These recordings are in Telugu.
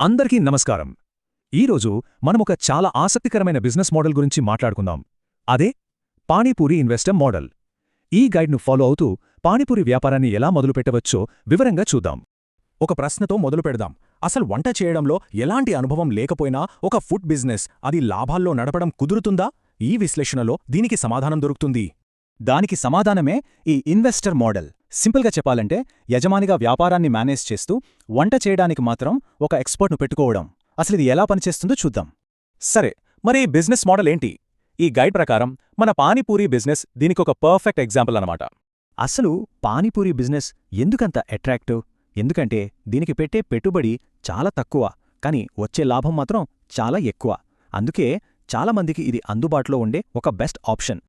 అందరికీ నమస్కారం. ఈరోజు మనమొక చాలా ఆసక్తికరమైన బిజినెస్ మోడల్ గురించి మాట్లాడుకుందాం. అదే పానీపూరి ఇన్వెస్టర్ మోడల్. ఈ గైడ్ను ఫాలో అవుతూ పానీపూరి వ్యాపారాన్ని ఎలా మొదలుపెట్టవచ్చో వివరంగా చూద్దాం. ఒక ప్రశ్నతో మొదలుపెడదాం. అసలు వంట చేయడంలో ఎలాంటి అనుభవం లేకపోయినా ఒక ఫుడ్ బిజినెస్ అది లాభాల్లో నడపడం కుదురుతుందా? ఈ విశ్లేషణలో దీనికి సమాధానం దొరుకుతుంది. దానికి సమాధానమే ఈ ఇన్వెస్టర్ మోడల్. సింపుల్గా చెప్పాలంటే యజమానిగా వ్యాపారాన్ని మేనేజ్ చేస్తూ వంట చేయడానికి మాత్రం ఒక ఎక్స్పర్ట్ను పెట్టుకోవడం. అసలిది ఎలా పనిచేస్తుందో చూద్దాం. సరే, మరి బిజినెస్ మోడల్ ఏంటి? ఈ గైడ్ ప్రకారం మన పానీపూరి బిజినెస్ దీనికొక పర్ఫెక్ట్ ఎగ్జాంపుల్ అన్నమాట. అసలు పానీపూరి బిజినెస్ ఎందుకంత అట్రాక్టివ్? ఎందుకంటే దీనికి పెట్టే పెట్టుబడి చాలా తక్కువ, కానీ వచ్చే లాభం మాత్రం చాలా ఎక్కువ. అందుకే చాలామందికి ఇది అందుబాటులో ఉండే ఒక బెస్ట్ ఆప్షన్.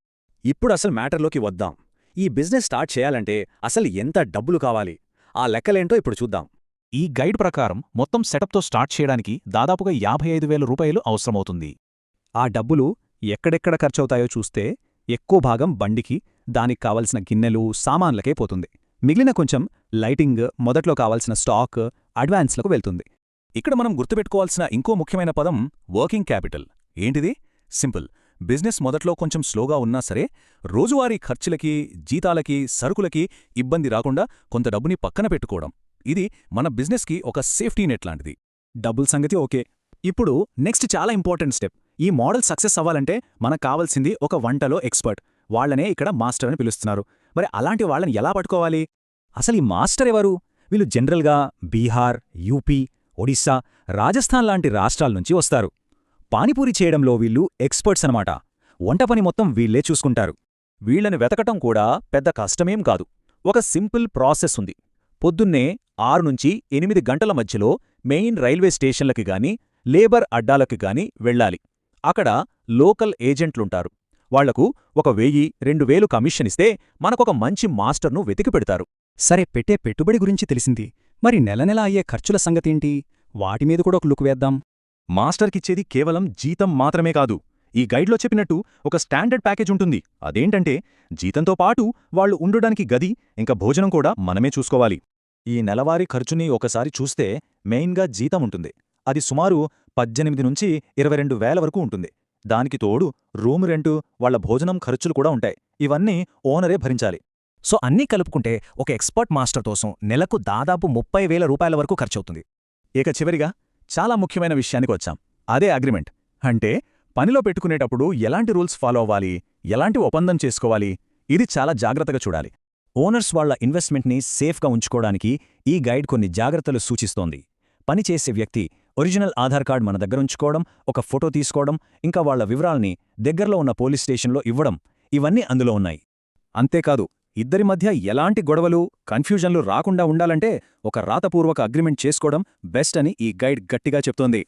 ఇప్పుడు అసలు మ్యాటర్లోకి వద్దాం. ఈ బిజినెస్ స్టార్ట్ చేయాలంటే అసలు ఎంత డబ్బులు కావాలి? ఆ లెక్కలేంటో ఇప్పుడు చూద్దాం. ఈ గైడ్ ప్రకారం మొత్తం సెటప్తో స్టార్ట్ చేయడానికి దాదాపుగా 55,000 రూపాయలు అవసరమవుతుంది. ఆ డబ్బులు ఎక్కడెక్కడ ఖర్చవుతాయో చూస్తే ఎక్కువ భాగం బండికి, దానికి కావలసిన గిన్నెలు, సామాన్లకే పోతుంది. మిగిలిన కొంచెం లైటింగ్, మొదట్లో కావలసిన స్టాక్, అడ్వాన్స్లకు వెళ్తుంది. ఇక్కడ మనం గుర్తుపెట్టుకోవాల్సిన ఇంకో ముఖ్యమైన పదం వర్కింగ్ క్యాపిటల్. ఏంటిది? సింపుల్. బిజినెస్ మొదట్లో కొంచెం స్లోగా ఉన్నా సరే, రోజువారీ ఖర్చులకి, జీతాలకి, సరుకులకి ఇబ్బంది రాకుండా కొంత డబ్బుని పక్కన పెట్టుకోవడం. ఇది మన బిజినెస్కి ఒక సేఫ్టీ నెట్ లాంటిది. డబ్బుల సంగతి ఓకే. ఇప్పుడు నెక్స్ట్ చాలా ఇంపార్టెంట్ స్టెప్. ఈ మోడల్ సక్సెస్ అవ్వాలంటే మనకు కావాల్సింది ఒక వంటలో ఎక్స్పర్ట్. వాళ్లనే ఇక్కడ మాస్టర్ అని పిలుస్తున్నారు. మరి అలాంటి వాళ్ళని ఎలా పట్టుకోవాలి? అసలు ఈ మాస్టర్ ఎవరు? వీళ్ళు జనరల్గా బీహార్, యూపీ, ఒడిశా, రాజస్థాన్ లాంటి రాష్ట్రాల నుంచి వస్తారు. పానీపూరి చేయడంలో వీళ్ళు ఎక్స్పర్ట్స్ అనమాట. వంట పని మొత్తం వీళ్లే చూసుకుంటారు. వీళ్లని వెతకటం కూడా పెద్ద కష్టమేం కాదు. ఒక సింపుల్ ప్రాసెస్ ఉంది. పొద్దున్నే 6 నుంచి 8 గంటల మధ్యలో మెయిన్ రైల్వే స్టేషన్లకి గాని, లేబర్ అడ్డాలకి గాని వెళ్ళాలి. అక్కడ లోకల్ ఏజెంట్లుంటారు. వాళ్లకు 1,000-2,000 కమిషన్ ఇస్తే మనకొక మంచి మాస్టర్ను వెతికి పెడతారు. సరే, పెట్టే పెట్టుబడి గురించి తెలిసింది. మరి నెల నెల అయ్యే ఖర్చుల సంగతేంటి? వాటిమీద కూడా ఒక లుక్ వేద్దాం. మాస్టర్కిచ్చేది కేవలం జీతం మాత్రమే కాదు. ఈ గైడ్లో చెప్పినట్టు ఒక స్టాండర్డ్ ప్యాకేజ్ ఉంటుంది. అదేంటంటే జీతంతో పాటు వాళ్లు ఉండడానికి గది, ఇంకా భోజనం కూడా మనమే చూసుకోవాలి. ఈ నెలవారీ ఖర్చుని ఒకసారి చూస్తే మెయిన్గా జీతం ఉంటుంది. అది సుమారు 18 నుంచి 22,000 వరకు ఉంటుంది. దానికి తోడు రూమ్ రెంటు, వాళ్ల భోజనం ఖర్చులు కూడా ఉంటాయి. ఇవన్నీ ఓనరే భరించాలి. సో అన్నీ కలుపుకుంటే ఒక ఎక్స్పర్ట్ మాస్టర్ కోసం నెలకు దాదాపు 30,000 రూపాయల వరకు ఖర్చవుతుంది. ఇక చివరిగా చాలా ముఖ్యమైన విషయానికి వచ్చాం. అదే అగ్రిమెంట్. అంటే పనిలో పెట్టుకునేటప్పుడు ఎలాంటి రూల్స్ ఫాలో అవ్వాలి, ఎలాంటి ఒప్పందం చేసుకోవాలి, ఇది చాలా జాగ్రత్తగా చూడాలి. ఓనర్స్ వాళ్ల ఇన్వెస్ట్మెంట్ని సేఫ్గా ఉంచుకోవడానికి ఈ గైడ్ కొన్ని జాగ్రత్తలు సూచిస్తోంది. పనిచేసే వ్యక్తి ఒరిజినల్ ఆధార్ కార్డ్ మన దగ్గరుంచుకోవడం, ఒక ఫోటో తీసుకోవడం, ఇంకా వాళ్ల వివరాల్ని దగ్గరలో ఉన్న పోలీస్ స్టేషన్లో ఇవ్వడం, ఇవన్నీ అందులో ఉన్నాయి. అంతేకాదు, ఇద్దరి మధ్య ఎలాంటి గొడవలు, కన్ఫ్యూజన్లు రాకుండా ఉండాలంటే ఒక రాతపూర్వక అగ్రిమెంట్ చేసుకోవడం బెస్ట్ అని ఈ గైడ్ గట్టిగా చెప్తోంది.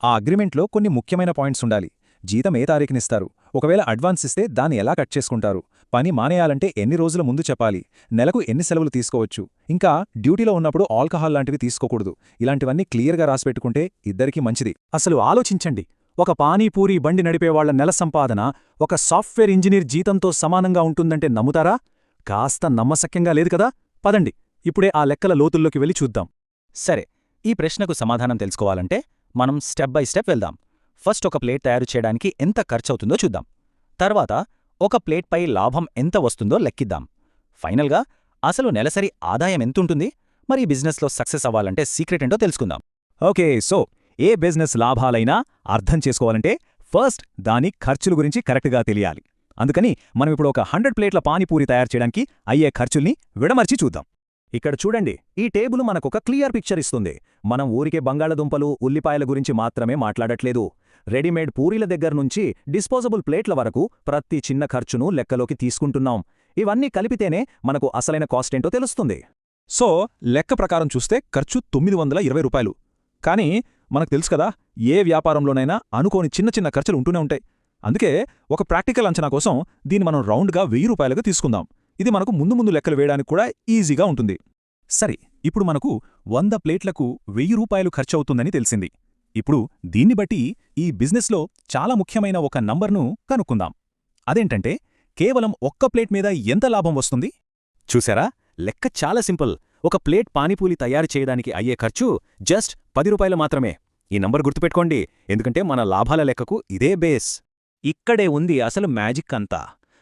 ఆ అగ్రిమెంట్లో కొన్ని ముఖ్యమైన పాయింట్స్ ఉండాలి. జీతం ఏ తారీఖునిస్తారు, ఒకవేళ అడ్వాన్స్ ఇస్తే దాన్ని ఎలా కట్ చేసుకుంటారు, పని మానేయాలంటే ఎన్ని రోజుల ముందు చెప్పాలి, నెలకు ఎన్ని సెలవులు తీసుకోవచ్చు, ఇంకా డ్యూటీలో ఉన్నప్పుడు ఆల్కహాల్ లాంటివి తీసుకోకూడదు. ఇలాంటివన్నీ క్లియర్గా రాసిపెట్టుకుంటే ఇద్దరికీ మంచిది. అసలు ఆలోచించండి, ఒక పానీపూరి బండి నడిపేవాళ్ల నెల సంపాదన ఒక సాఫ్ట్వేర్ ఇంజనీర్ జీతంతో సమానంగా ఉంటుందంటే నమ్ముతారా? కాస్త నమ్మశక్యంగా లేదు కదా. పదండి, ఇప్పుడే ఆ లెక్కల లోతుల్లోకి వెళ్ళి చూద్దాం. సరే, ఈ ప్రశ్నకు సమాధానం తెలుసుకోవాలంటే మనం స్టెప్ బై స్టెప్ వెళ్దాం. ఫస్ట్ ఒక ప్లేట్ తయారు చేయడానికి ఎంత ఖర్చవుతుందో చూద్దాం. తర్వాత ఒక ప్లేట్పై లాభం ఎంత వస్తుందో లెక్కిద్దాం. ఫైనల్గా అసలు నెలసరి ఆదాయం ఎంతుంటుంది? మరి ఈ బిజినెస్లో సక్సెస్ అవ్వాలంటే సీక్రెట్ ఏంటో తెలుసుకుందాం. ఓకే, సో ఏ బిజినెస్ లాభాలైనా అర్థం చేసుకోవాలంటే ఫస్ట్ దాని ఖర్చుల గురించి కరెక్ట్గా తెలియాలి. అందుకని మనం ఇప్పుడు ఒక 100 ప్లేట్ల పానీపూరి తయారు చేయడానికి అయ్యే ఖర్చుల్ని విడమర్చి చూద్దాం. ఇక్కడ చూడండి, ఈ టేబుల్ మనకొక క్లియర్ పిక్చర్ ఇస్తుంది. మనం ఊరికే బంగాళదుంపలు, ఉల్లిపాయల గురించి మాత్రమే మాట్లాడట్లేదు. రెడీమేడ్ పూరీల దగ్గర్నుంచి డిస్పోజబుల్ ప్లేట్ల వరకు ప్రతి చిన్న ఖర్చును లెక్కలోకి తీసుకుంటున్నాం. ఇవన్నీ కలిపితేనే మనకు అసలైన కాస్ట్ ఏంటో తెలుస్తుంది. సో లెక్క ప్రకారం చూస్తే ఖర్చు 920 రూపాయలు. కానీ మనకు తెలుసు కదా, ఏ వ్యాపారంలోనైనా అనుకోని చిన్న చిన్న ఖర్చులు ఉంటూనే ఉంటాయి. అందుకే ఒక ప్రాక్టికల్ అంచనా కోసం దీన్ని మనం రౌండ్గా 1000 రూపాయలుగా తీసుకుందాం. ఇది మనకు ముందు లెక్కలు వేయడానికి కూడా ఈజీగా ఉంటుంది. సరే, ఇప్పుడు మనకు 100 ప్లేట్లకు 1000 రూపాయలు ఖర్చవుతుందని తెలిసింది. ఇప్పుడు దీన్ని బట్టి ఈ బిజినెస్లో చాలా ముఖ్యమైన ఒక నంబర్ను కనుక్కుందాం. అదేంటంటే కేవలం ఒక్క ప్లేట్ మీద ఎంత లాభం వస్తుంది? చూసారా, లెక్క చాలా సింపుల్. ఒక ప్లేట్ పానీపూరి తయారు చేయడానికి అయ్యే ఖర్చు జస్ట్ 10 రూపాయలు మాత్రమే. ఈ నంబర్ గుర్తుపెట్టుకోండి, ఎందుకంటే మన లాభాల లెక్కకు ఇదే బేస్. ఇక్కడే ఉంది అసలు మ్యాజిక్ అంతా.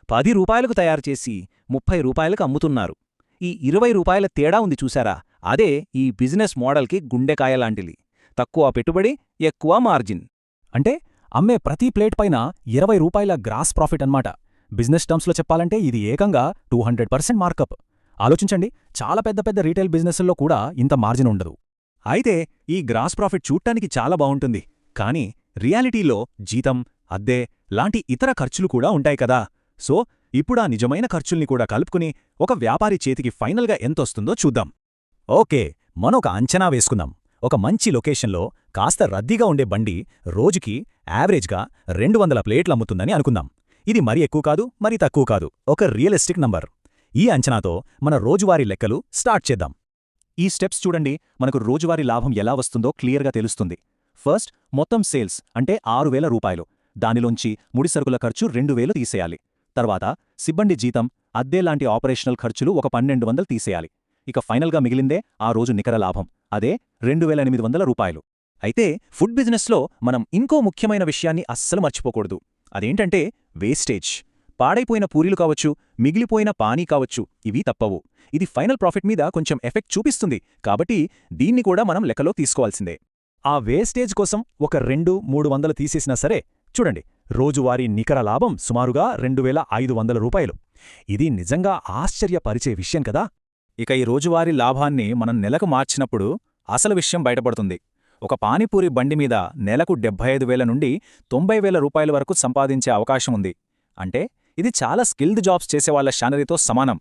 10 రూపాయలకు తయారు చేసి 30 రూపాయలకు అమ్ముతున్నారు. ఈ 20 రూపాయల తేడా ఉంది చూసారా, అదే ఈ బిజినెస్ మోడల్కి గుండెకాయలాంటిది. తక్కువ పెట్టుబడి, ఎక్కువ మార్జిన్. అంటే అమ్మే ప్రతి ప్లేట్ పైన 20 రూపాయల గ్రాస్ ప్రాఫిట్ అన్నమాట. బిజినెస్ టర్మ్స్లో చెప్పాలంటే ఇది ఏకంగా 200% మార్కప్. ఆలోచించండి, చాలా పెద్ద పెద్ద రీటైల్ బిజినెస్ల్లో కూడా ఇంత మార్జిన్ ఉండదు. అయితే ఈ గ్రాస్ ప్రాఫిట్ చూడ్డానికి చాలా బావుంటుంది, కానీ రియాలిటీలో జీతం, అద్దె లాంటి ఇతర ఖర్చులు కూడా ఉంటాయి కదా. సో ఇప్పుడా నిజమైన ఖర్చుల్ని కూడా కలుపుకుని ఒక వ్యాపారి చేతికి ఫైనల్గా ఎంతొస్తుందో చూద్దాం. ఓకే, మనొక అంచనా వేసుకుందాం. ఒక మంచి లొకేషన్లో కాస్త రద్దీగా ఉండే బండి రోజుకి యావరేజ్గా 200 ప్లేట్లు అమ్ముతుందని అనుకుందాం. ఇది మరీ ఎక్కువ కాదు, మరీ తక్కువ కాదు, ఒక రియలిస్టిక్ నంబర్. ఈ అంచనాతో మన రోజువారీ లెక్కలు స్టార్ట్ చేద్దాం. ఈ స్టెప్స్ చూడండి, మనకు రోజువారీ లాభం ఎలా వస్తుందో క్లియర్గా తెలుస్తుంది. ఫస్ట్, మొత్తం సేల్స్ అంటే 6,000 రూపాయలు. దానిలోంచి ముడిసరుకుల ఖర్చు 2,000 తీసేయాలి. తర్వాత సిబ్బంది జీతం, అద్దె లాంటి ఆపరేషనల్ ఖర్చులు ఒక 1,200 తీసేయాలి. ఇక ఫైనల్గా మిగిలిందే ఆ రోజు నికర లాభం, అదే 2,800 రూపాయలు. అయితే ఫుడ్ బిజినెస్లో మనం ఇంకో ముఖ్యమైన విషయాన్ని అస్సలు మర్చిపోకూడదు. అదేంటంటే వేస్టేజ్. పాడైపోయిన పూరీలు కావచ్చు, మిగిలిపోయిన పానీ కావచ్చు, ఇవి తప్పవు. ఇది ఫైనల్ ప్రాఫిట్ మీద కొంచెం ఎఫెక్ట్ చూపిస్తుంది, కాబట్టి దీన్ని కూడా మనం లెక్కలో తీసుకోవాల్సిందే. ఆ వేస్టేజ్ కోసం ఒక 200-300 తీసేసినా సరే, చూడండి, రోజువారీ నికర లాభం సుమారుగా 2,500 రూపాయలు. ఇది నిజంగా ఆశ్చర్యపరిచే విషయం కదా. ఇక ఈ రోజువారీ లాభాన్ని మనం నెలకు మార్చినప్పుడు అసలు విషయం బయటపడుతుంది. ఒక పానీపూరి బండి మీద నెలకు 75,000 నుండి 90,000 రూపాయల వరకు సంపాదించే అవకాశం ఉంది. అంటే ఇది చాలా స్కిల్డ్ జాబ్స్ చేసేవాళ్ల శాలరీతో సమానం.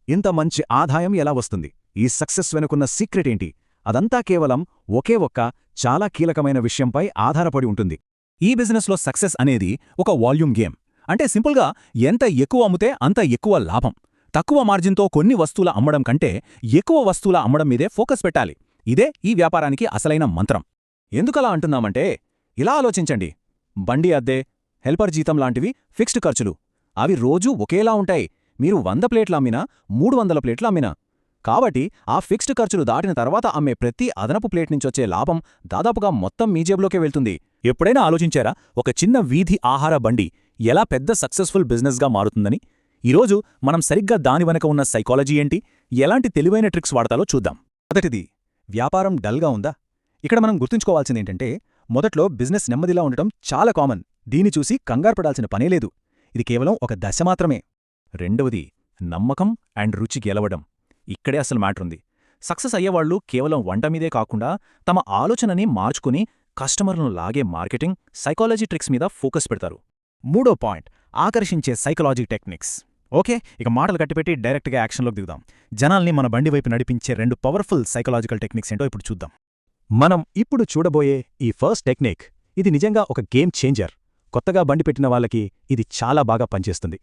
ఇంత మంచి ఆదాయం ఎలా వస్తుంది? ఈ సక్సెస్ వెనుకున్న సీక్రెట్ ఏంటి? అదంతా కేవలం ఒకే ఒక్క చాలా కీలకమైన విషయంపై ఆధారపడి ఉంటుంది. ఈ బిజినెస్లో సక్సెస్ అనేది ఒక వాల్యూమ్ గేమ్. అంటే సింపుల్గా ఎంత ఎక్కువ అమ్ముతే అంత ఎక్కువ లాభం. తక్కువ మార్జిన్తో కొన్ని వస్తువుల అమ్మడం కంటే ఎక్కువ వస్తువుల అమ్మడం మీదే ఫోకస్ పెట్టాలి. ఇదే ఈ వ్యాపారానికి అసలైన మంత్రం. ఎందుకలా అంటున్నామంటే, ఇలా ఆలోచించండి. బండి అద్దె, హెల్పర్ జీతం లాంటివి ఫిక్స్డ్ ఖర్చులు. అవి రోజూ ఒకేలా ఉంటాయి. మీరు 100 ప్లేట్లు అమ్మినా, 300 ప్లేట్లు అమ్మినా. కాబట్టి ఆ ఫిక్స్డ్ ఖర్చులు దాటిన తర్వాత అమ్మే ప్రతి అదనపు ప్లేట్ నుంచొచ్చే లాభం దాదాపుగా మొత్తం మీ జేబులోకే వెళ్తుంది. ఎప్పుడైనా ఆలోచించారా, ఒక చిన్న వీధి ఆహార బండి ఎలా పెద్ద సక్సెస్ఫుల్ బిజినెస్గా మారుతుందని? ఈరోజు మనం సరిగ్గా దాని వెనక ఉన్న సైకాలజీ ఏంటి, ఎలాంటి తెలివైన ట్రిక్స్ వాడతాలో చూద్దాం. మొదటిది, వ్యాపారం డల్గా ఉందా? ఇక్కడ మనం గుర్తుంచుకోవాల్సిందేంటంటే, మొదట్లో బిజినెస్ నెమ్మదిలా ఉండటం చాలా కామన్. దీన్ని చూసి కంగారుపడాల్సిన పనేలేదు. ఇది కేవలం ఒక దశ మాత్రమే. రెండవది, నమ్మకం అండ్ రుచి గెలవడం. ఇక్కడే అసలు మ్యాటరుంది. సక్సెస్ అయ్యేవాళ్లు కేవలం వంట మీదే కాకుండా తమ ఆలోచనని మార్చుకుని కస్టమర్లను లాగే మార్కెటింగ్, సైకాలజీ ట్రిక్స్ మీద ఫోకస్ పెడతారు. మూడో పాయింట్, ఆకర్షించే సైకాలజీ టెక్నిక్స్. ఓకే, ఇక మాటలు కట్టిపెట్టి డైరెక్ట్గా యాక్షన్లోకి దిగుదాం. జనాల్ని మన బండి వైపు నడిపించే 2 పవర్ఫుల్ సైకలాజికల్ టెక్నిక్స్ ఏంటో ఇప్పుడు చూద్దాం. మనం ఇప్పుడు చూడబోయే ఈ ఫస్ట్ టెక్నిక్, ఇది నిజంగా ఒక గేమ్ చేంజర్. కొత్తగా బండి పెట్టిన వాళ్ళకి ఇది చాలా బాగా పనిచేస్తుంది.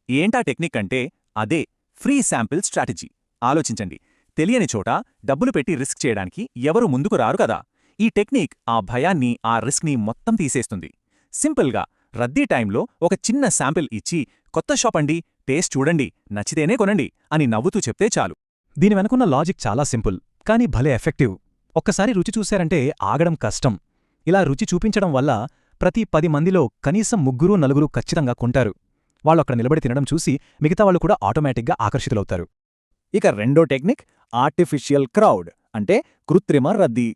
ఏంటా టెక్నిక్ అంటే అదే ఫ్రీ శాంపిల్ స్ట్రాటజీ. ఆలోచించండి, తెలియని చోట డబ్బులు పెట్టి రిస్క్ చేయడానికి ఎవరు ముందుకు రారు కదా. ఈ టెక్నిక్ ఆ భయాన్ని, ఆ రిస్క్ని మొత్తం తీసేస్తుంది. సింపుల్గా రద్దీ టైంలో ఒక చిన్న శాంపిల్ ఇచ్చి, కొత్త షాప్ అండి, టేస్ట్ చూడండి, నచ్చితేనే కొనండి అని నవ్వుతూ చెప్తే చాలు. దీని వెనుకున్న లాజిక్ చాలా సింపుల్, కానీ భలే ఎఫెక్టివ్. ఒక్కసారి రుచి చూశారంటే ఆగడం కష్టం. ఇలా రుచి చూపించడం వల్ల ప్రతి 10 మందిలో కనీసం 3-4 ఖచ్చితంగా కొంటారు. వాళ్ళక్కడ నిలబడి తినడం చూసి మిగతా వాళ్ళు కూడా ఆటోమేటిక్గా ఆకర్షితులవుతారు. ఇక రెండో టెక్నిక్, ఆర్టిఫిషియల్ క్రౌడ్ అంటే కృత్రిమ రద్దీ.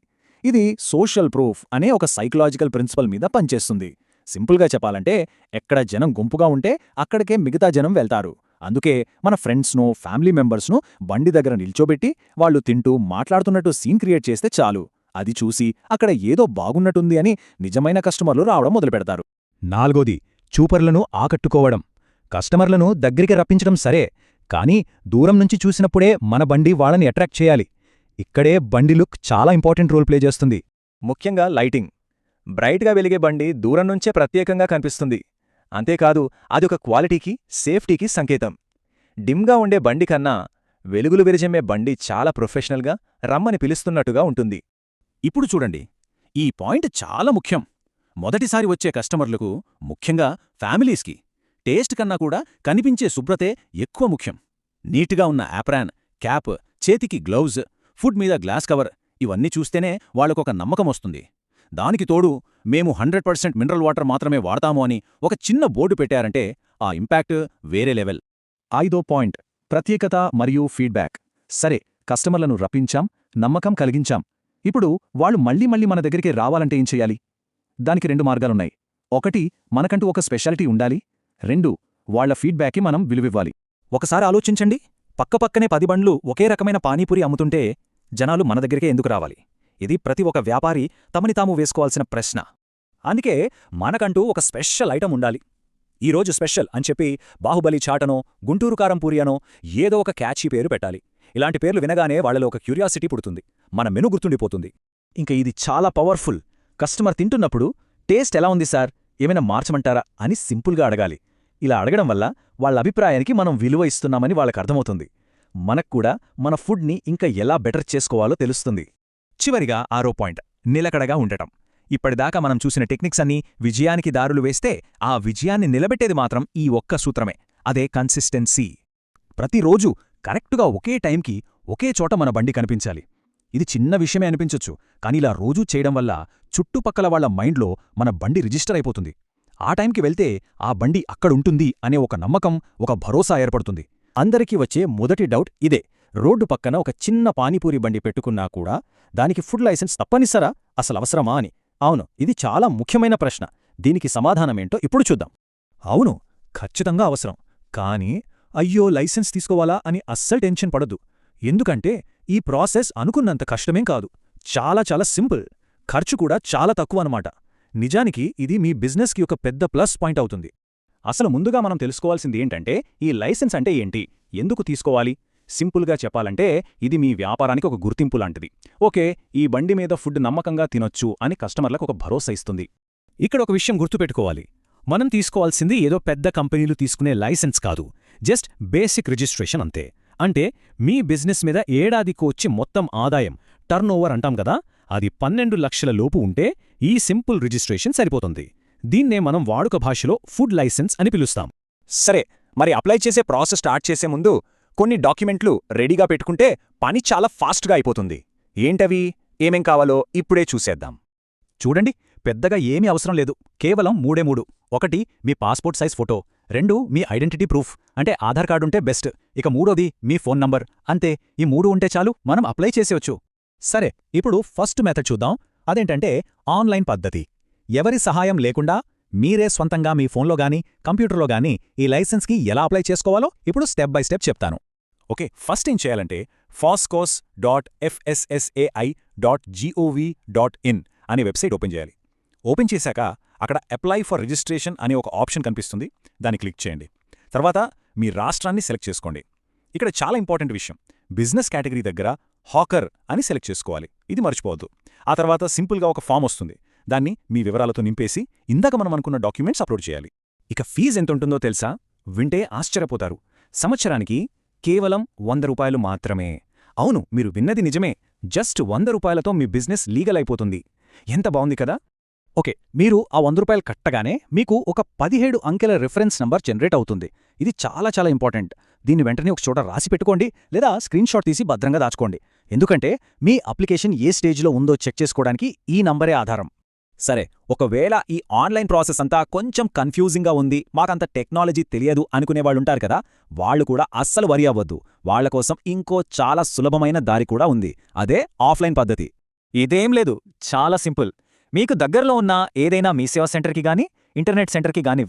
ఇది సోషల్ ప్రూఫ్ అనే ఒక సైకలాజికల్ ప్రిన్సిపల్ మీద పనిచేస్తుంది. సింపుల్గా చెప్పాలంటే, ఎక్కడ జనం గుంపుగా ఉంటే అక్కడికే మిగతా జనం వెళ్తారు. అందుకే మన ఫ్రెండ్స్ను, ఫ్యామిలీ మెంబర్స్ను బండి దగ్గర నిల్చోబెట్టి వాళ్ళు తింటూ మాట్లాడుతున్నట్టు సీన్ క్రియేట్ చేస్తే చాలు. అది చూసి అక్కడ ఏదో బాగున్నట్టుంది అని నిజమైన కస్టమర్లు రావడం మొదలుపెడతారు. నాలుగోది, చూపర్లను ఆకట్టుకోవడం. కస్టమర్లను దగ్గరికి రప్పించడం సరే, కానీ దూరం నుంచి చూసినప్పుడే మన బండి వాళ్ళని అట్రాక్ట్ చేయాలి. ఇక్కడే బండి లుక్ చాలా ఇంపార్టెంట్ రోల్ ప్లే చేస్తుంది. ముఖ్యంగా లైటింగ్. బ్రైట్గా వెలిగే బండి దూరం నుంచే ప్రత్యేకంగా కనిపిస్తుంది. అంతేకాదు, అదొక క్వాలిటీకి, సేఫ్టీకి సంకేతం. డిమ్గా ఉండే బండి కన్నా వెలుగులు విరజమ్మే బండి చాలా ప్రొఫెషనల్గా, రమ్మని పిలుస్తున్నట్టుగా ఉంటుంది. ఇప్పుడు చూడండి, ఈ పాయింట్ చాలా ముఖ్యం. మొదటిసారి వచ్చే కస్టమర్లకు, ముఖ్యంగా ఫ్యామిలీస్కి, టేస్ట్ కన్నా కూడా కనిపించే శుభ్రతే ఎక్కువ ముఖ్యం. నీట్గా ఉన్న యాప్రాన్, క్యాప్, చేతికి గ్లౌజ్, ఫుడ్ మీద గ్లాస్ కవర్ ఇవన్నీ చూస్తేనే వాళ్ళకొక నమ్మకం వస్తుంది. దానికి తోడు మేము 100% మినరల్ వాటర్ మాత్రమే వాడతాము అని ఒక చిన్న బోర్డు పెట్టారంటే ఆ ఇంపాక్ట్ వేరే లెవెల్. 5వ పాయింట్ ప్రత్యేకత మరియు ఫీడ్బ్యాక్. సరే, కస్టమర్లను రప్పించాం, నమ్మకం కలిగించాం. ఇప్పుడు వాళ్ళు మళ్ళీ మన దగ్గరికి రావాలంటే ఏం చెయ్యాలి? దానికి 2 మార్గాలున్నాయి. 1 మనకంటూ ఒక స్పెషాలిటీ ఉండాలి. 2 వాళ్ల ఫీడ్బ్యాక్కి మనం విలువివ్వాలి. ఒకసారి ఆలోచించండి, పక్కపక్కనే 10 బండ్లు ఒకే రకమైన పానీపూరి అమ్ముతుంటే జనాలు మన దగ్గరికే ఎందుకు రావాలి? ఇది ప్రతి ఒక్క వ్యాపారి తమని తాము వేసుకోవాల్సిన ప్రశ్న. అందుకే మనకంటూ ఒక స్పెషల్ ఐటమ్ ఉండాలి. ఈరోజు స్పెషల్ అని చెప్పి బాహుబలి చాటనో, గుంటూరు కారం పూరి అనో ఏదో ఒక క్యాచీ పేరు పెట్టాలి. ఇలాంటి పేర్లు వినగానే వాళ్లలో ఒక క్యూరియాసిటీ పుడుతుంది, మన మెను గుర్తుండిపోతుంది. ఇంకా ఇది చాలా పవర్ఫుల్. కస్టమర్ తింటున్నప్పుడు టేస్ట్ ఎలా ఉంది సార్, ఏమైనా మార్చమంటారా అని సింపుల్గా అడగాలి. ఇలా అడగడం వల్ల వాళ్ళ అభిప్రాయానికి మనం విలువ ఇస్తున్నామని వాళ్ళకర్థమవుతుంది. మనక్కూడా మన ఫుడ్ని ఇంకా ఎలా బెటర్ చేసుకోవాలో తెలుస్తుంది. చివరిగా 6వ పాయింట్ నిలకడగా ఉండటం. ఇప్పటిదాకా మనం చూసిన టెక్నిక్స్ అన్నీ విజయానికి దారులు వేస్తే ఆ విజయాన్ని నిలబెట్టేది మాత్రం ఈ ఒక్క సూత్రమే, అదే కన్సిస్టెన్సీ. ప్రతిరోజూ కరెక్టుగా ఒకే టైంకి ఒకే చోట మన బండి కనిపించాలి. ఇది చిన్న విషయమే అనిపించొచ్చు, కానీ ఇలా రోజూ చేయడం వల్ల చుట్టుపక్కల వాళ్ల మైండ్లో మన బండి రిజిస్టర్ అయిపోతుంది. ఆ టైంకి వెళ్తే ఆ బండి అక్కడుంటుంది అనే ఒక నమ్మకం, ఒక భరోసా ఏర్పడుతుంది. అందరికీ వచ్చే మొదటి డౌట్ ఇదే. రోడ్డు పక్కన ఒక చిన్న పానీపూరి బండి పెట్టుకున్నా కూడా దానికి ఫుడ్ లైసెన్స్ తప్పనిసరా, అసలవసరమా అని? అవును, ఇది చాలా ముఖ్యమైన ప్రశ్న. దీనికి సమాధానమేంటో ఇప్పుడు చూద్దాం. అవును, ఖచ్చితంగా అవసరం. కానీ అయ్యో లైసెన్స్ తీసుకోవాలా అని అస్సలు టెన్షన్ పడద్దు. ఎందుకంటే ఈ ప్రాసెస్ అనుకున్నంత కష్టమేం కాదు. చాలా సింపుల్. ఖర్చు కూడా చాలా తక్కువనమాట. నిజానికి ఇది మీ బిజినెస్కి ఒక పెద్ద ప్లస్ పాయింట్ అవుతుంది. అసలు ముందుగా మనం తెలుసుకోవాల్సింది ఏంటంటే, ఈ లైసెన్స్ అంటే ఏంటి, ఎందుకు తీసుకోవాలి? సింపుల్గా చెప్పాలంటే ఇది మీ వ్యాపారానికి ఒక గుర్తింపు లాంటిది. ఓకే, ఈ బండి మీద ఫుడ్ నమ్మకంగా తినొచ్చు అని కస్టమర్లకు ఒక భరోసా ఇస్తుంది. ఇక్కడ ఒక విషయం గుర్తుపెట్టుకోవాలి, మనం తీసుకోవాల్సింది ఏదో పెద్ద కంపెనీలు తీసుకునే లైసెన్స్ కాదు, జస్ట్ బేసిక్ రిజిస్ట్రేషన్ అంతే. అంటే మీ బిజినెస్ మీద ఏడాదికి వచ్చి మొత్తం ఆదాయం, టర్నోవర్ అంటాం కదా, అది 12 లక్షల లోపు ఉంటే ఈ సింపుల్ రిజిస్ట్రేషన్ సరిపోతుంది. దీన్నే మనం వాడుక భాషలో ఫుడ్ లైసెన్స్ అని పిలుస్తాం. సరే, మరి అప్లై చేసే ప్రాసెస్ స్టార్ట్ చేసే ముందు కొన్ని డాక్యుమెంట్లు రెడీగా పెట్టుకుంటే పని చాలా ఫాస్ట్గా అయిపోతుంది. ఏంటవి, ఏమేం కావాలో ఇప్పుడే చూసేద్దాం. చూడండి, పెద్దగా ఏమీ అవసరం లేదు, కేవలం 3 1 మీ పాస్పోర్ట్ సైజ్ ఫోటో, 2 మీ ఐడెంటిటీ ప్రూఫ్ అంటే ఆధార్ కార్డుంటే బెస్ట్, ఇక 3వది మీ ఫోన్ నంబర్. అంతే, ఈ 3 ఉంటే చాలు, మనం అప్లై చేసేయొచ్చు. సరే, ఇప్పుడు ఫస్ట్ మెథడ్ చూద్దాం. అదేంటంటే ఆన్లైన్ పద్ధతి. ఎవరి సహాయం లేకుండా మీరే స్వంతంగా మీ ఫోన్లో గానీ కంప్యూటర్లో గానీ ఈ లైసెన్స్కి ఎలా అప్లై చేసుకోవాలో ఇప్పుడు స్టెప్ బై స్టెప్ చెప్తాను. ఓకే, ఫస్ట్ ఏం చేయాలంటే foscos.fssai.gov.in అనే వెబ్సైట్ ఓపెన్ చేయాలి. ఓపెన్ చేశాక అక్కడ అప్లై ఫర్ రిజిస్ట్రేషన్ అనే ఒక ఆప్షన్ కనిపిస్తుంది, దాన్ని క్లిక్ చేయండి. తర్వాత మీ రాష్ట్రాన్ని సెలెక్ట్ చేసుకోండి. ఇక్కడ చాలా ఇంపార్టెంట్ విషయం, బిజినెస్ కేటగిరీ దగ్గర హాకర్ అని సెలెక్ట్ చేసుకోవాలి, ఇది మర్చిపోవద్దు. ఆ తర్వాత సింపుల్గా ఒక ఫామ్ వస్తుంది, దాన్ని మీ వివరాలతో నింపేసి ఇందాక మనం అనుకున్న డాక్యుమెంట్స్ అప్లోడ్ చేయాలి. ఇక ఫీజు ఎంతుంటుందో తెలుసా? వింటే ఆశ్చర్యపోతారు. సంవత్సరానికి కేవలం 100 రూపాయలు మాత్రమే. అవును, మీరు విన్నది నిజమే, జస్ట్ 100 రూపాయలతో మీ బిజినెస్ లీగల్ అయిపోతుంది. ఎంత బావుంది కదా? ఓకే, మీరు ఆ 100 రూపాయలు కట్టగానే మీకు ఒక 17 అంకెల రిఫరెన్స్ నంబర్ జనరేట్ అవుతుంది. ఇది చాలా ఇంపార్టెంట్. దీన్ని వెంటనే ఒక చోట రాసి పెట్టుకోండి, లేదా స్క్రీన్షాట్ తీసి భద్రంగా దాచుకోండి. ఎందుకంటే మీ అప్లికేషన్ ఏ స్టేజ్లో ఉందో చెక్ చేసుకోవడానికి ఈ నంబరే ఆధారం. సరే, ఒకవేళ ఈ ఆన్లైన్ ప్రాసెస్ అంతా కొంచెం కన్ఫ్యూజింగ్గా ఉంది, మాకంత టెక్నాలజీ తెలియదు అనుకునేవాళ్ళుంటారు కదా, వాళ్ళు కూడా అస్సలు వరి అవ్వద్దు. వాళ్ల కోసం ఇంకో చాలా సులభమైన దారి కూడా ఉంది, అదే ఆఫ్లైన్ పద్ధతి. ఇదేం లేదు, చాలా సింపుల్. మీకు దగ్గరలో ఉన్న ఏదైనా మీ సేవా సెంటర్కి గానీ ఇంటర్నెట్ సెంటర్కి గానీ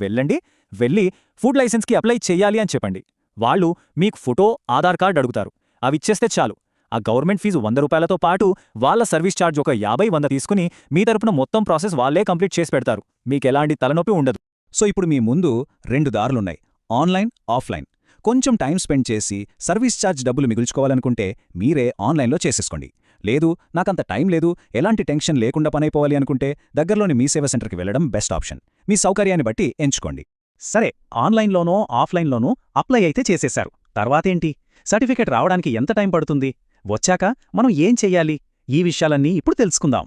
వెళ్ళి ఫుడ్ లైసెన్స్కి అప్లై చెయ్యాలి అని చెప్పండి. వాళ్ళు మీకు ఫోటో, ఆధార్ కార్డ్ అడుగుతారు. అవిచ్చేస్తే చాలు. ఆ గవర్నమెంట్ ఫీజు 100 రూపాయలతో పాటు వాళ్ళ సర్వీస్ ఛార్జ్ ఒక 50-100 తీసుకుని మీ తరపున మొత్తం ప్రాసెస్ వాళ్లే కంప్లీట్ చేసి పెడతారు. మీకెలాంటి తలనొప్పి ఉండదు. సో ఇప్పుడు మీ ముందు 2 దారులున్నాయి, ఆన్లైన్, ఆఫ్లైన్. కొంచెం టైం స్పెండ్ చేసి సర్వీస్ ఛార్జ్ డబ్బులు మిగుల్చుకోవాలనుకుంటే మీరే ఆన్లైన్లో చేసేసుకోండి. లేదు, నాకంత టైం లేదు, ఎలాంటి టెన్షన్ లేకుండా పనైపోవాలి అనుకుంటే దగ్గరలోని మీ సేవా సెంటర్కి వెళ్లడం బెస్ట్ ఆప్షన్. మీ సౌకర్యాన్ని బట్టి ఎంచుకోండి. సరే, ఆన్లైన్లోనో ఆఫ్లైన్లోనో అప్లై అయితే చేసేశారు. తర్వాతేంటి? సర్టిఫికేట్ రావడానికి ఎంత టైం పడుతుంది? వచ్చాక మనం ఏం చెయ్యాలి? ఈ విషయాలన్నీ ఇప్పుడు తెలుసుకుందాం.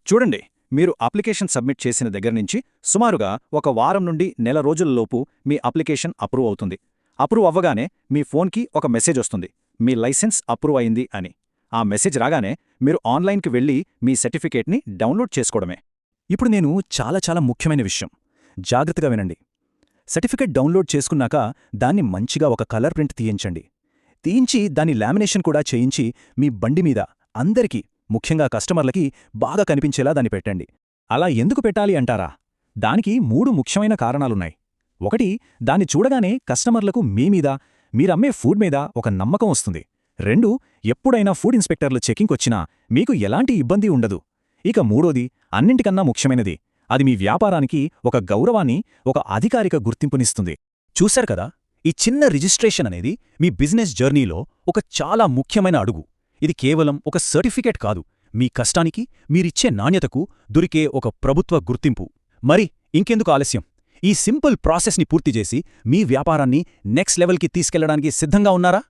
చూడండి, మీరు అప్లికేషన్ సబ్మిట్ చేసిన దగ్గర నుంచి సుమారుగా 1 వారం నుండి నెల రోజులలోపు మీ అప్లికేషన్ అప్రూవ్ అవుతుంది. అప్రూవ్ అవ్వగానే మీ ఫోన్కి ఒక మెసేజ్ వస్తుంది, మీ లైసెన్స్ అప్రూవ్ అయింది అని. ఆ మెసేజ్ రాగానే మీరు ఆన్లైన్కి వెళ్ళి మీ సర్టిఫికేట్ని డౌన్లోడ్ చేసుకోవడమే. ఇప్పుడు నేను చాలా ముఖ్యమైన విషయం జాగ్రత్తగా వినండి. సర్టిఫికెట్ డౌన్లోడ్ చేసుకున్నాక దాన్ని మంచిగా ఒక కలర్ ప్రింట్ తీయించండి. తీయించి దాని లామినేషన్ కూడా చేయించి మీ బండి మీద అందరికీ, ముఖ్యంగా కస్టమర్లకి బాగా కనిపించేలా దాన్ని పెట్టండి. అలా ఎందుకు పెట్టాలి అంటారా? దానికి 3 ముఖ్యమైన కారణాలున్నాయి. 1, దాన్ని చూడగానే కస్టమర్లకు మీ మీద, మీరమ్మే ఫుడ్ మీద ఒక నమ్మకం వస్తుంది. 2, ఎప్పుడైనా ఫుడ్ ఇన్స్పెక్టర్లు చెకింగ్కొచ్చినా మీకు ఎలాంటి ఇబ్బంది ఉండదు. ఇక 3, అన్నింటికన్నా ముఖ్యమైనది, అది మీ వ్యాపారానికి ఒక గౌరవాన్ని, ఒక అధికారిక గుర్తింపునిస్తుంది. చూశారు కదా, ఈ చిన్న రిజిస్ట్రేషన్ అనేది మీ బిజినెస్ జర్నీలో ఒక చాలా ముఖ్యమైన అడుగు. ఇది కేవలం ఒక సర్టిఫికేట్ కాదు, మీ కష్టానికి, మీరిచ్చే నాణ్యతకు దొరికే ఒక ప్రభుత్వ గుర్తింపు. మరి ఇంకెందుకు ఆలస్యం? ఈ సింపుల్ ప్రాసెస్ని పూర్తిచేసి మీ వ్యాపారాన్ని నెక్స్ట్ లెవెల్కి తీసుకెళ్లడానికి సిద్ధంగా ఉన్నారా?